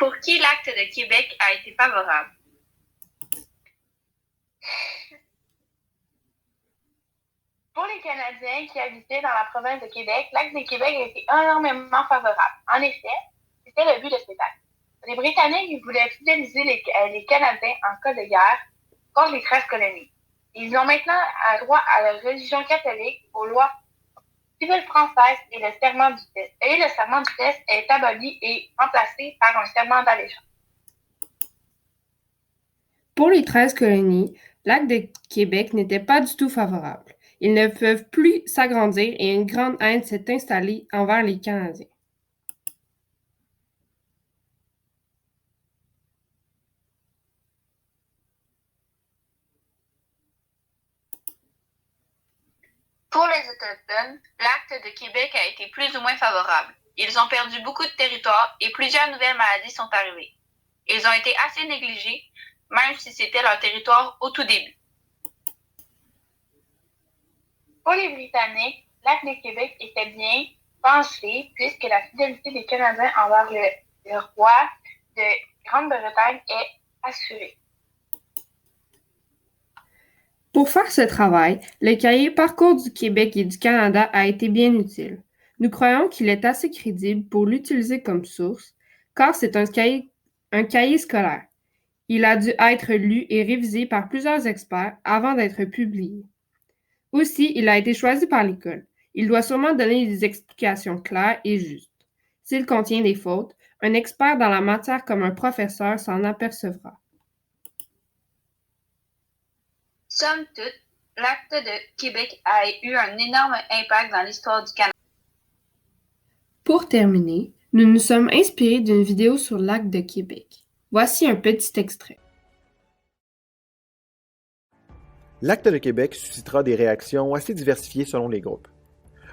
Pour qui l'acte de Québec a été favorable? Pour les Canadiens qui habitaient dans la province de Québec, l'acte de Québec a été énormément favorable. En effet, c'était le but de cet acte. Les Britanniques voulaient fidéliser les Canadiens en cas de guerre contre les 13 colonies. Ils ont maintenant droit à la religion catholique, aux lois civiles françaises et le serment du test. Et le serment du test est aboli et remplacé par un serment d'allégeance. Pour les 13 colonies, l'acte de Québec n'était pas du tout favorable. Ils ne peuvent plus s'agrandir et une grande haine s'est installée envers les Canadiens. Pour les Autochtones, l'acte de Québec a été plus ou moins favorable. Ils ont perdu beaucoup de territoire et plusieurs nouvelles maladies sont arrivées. Ils ont été assez négligés, même si c'était leur territoire au tout début. Pour les Britanniques, l'acte de Québec était bien pensé puisque la fidélité des Canadiens envers le roi de Grande-Bretagne est assurée. Pour faire ce travail, le cahier Parcours du Québec et du Canada a été bien utile. Nous croyons qu'il est assez crédible pour l'utiliser comme source, car c'est un cahier scolaire. Il a dû être lu et révisé par plusieurs experts avant d'être publié. Aussi, il a été choisi par l'école. Il doit sûrement donner des explications claires et justes. S'il contient des fautes, un expert dans la matière comme un professeur s'en apercevra. Somme toute, l'acte de Québec a eu un énorme impact dans l'histoire du Canada. Pour terminer, nous nous sommes inspirés d'une vidéo sur l'acte de Québec. Voici un petit extrait. L'acte de Québec suscitera des réactions assez diversifiées selon les groupes.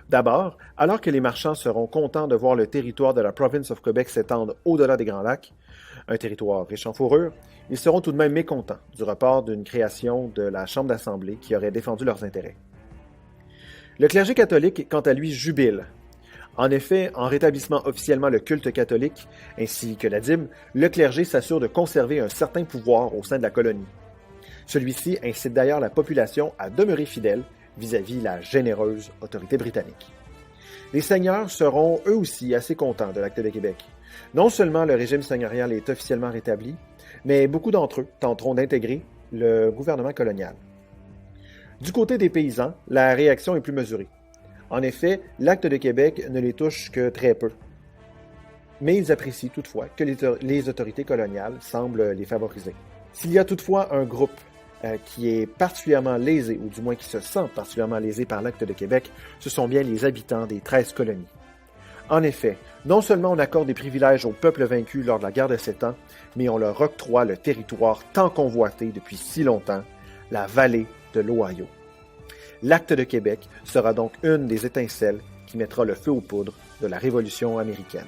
D'abord, alors que les marchands seront contents de voir le territoire de la Province of Québec s'étendre au-delà des Grands Lacs, un territoire riche en fourrures, ils seront tout de même mécontents du report d'une création de la Chambre d'Assemblée qui aurait défendu leurs intérêts. Le clergé catholique, quant à lui, jubile. En effet, en rétablissant officiellement le culte catholique, ainsi que la dîme, le clergé s'assure de conserver un certain pouvoir au sein de la colonie. Celui-ci incite d'ailleurs la population à demeurer fidèle vis-à-vis la généreuse autorité britannique. Les seigneurs seront eux aussi assez contents de l'acte de Québec. Non seulement le régime seigneurial est officiellement rétabli, mais beaucoup d'entre eux tenteront d'intégrer le gouvernement colonial. Du côté des paysans, la réaction est plus mesurée. En effet, l'acte de Québec ne les touche que très peu. Mais ils apprécient toutefois que les autorités coloniales semblent les favoriser. S'il y a toutefois un groupe qui est particulièrement lésé, ou du moins qui se sent particulièrement lésé par l'acte de Québec, ce sont bien les habitants des 13 colonies. En effet, non seulement on accorde des privilèges aux peuples vaincus lors de la guerre de 7 ans, mais on leur octroie le territoire tant convoité depuis si longtemps, la vallée de l'Ohio. L'acte de Québec sera donc une des étincelles qui mettra le feu aux poudres de la Révolution américaine.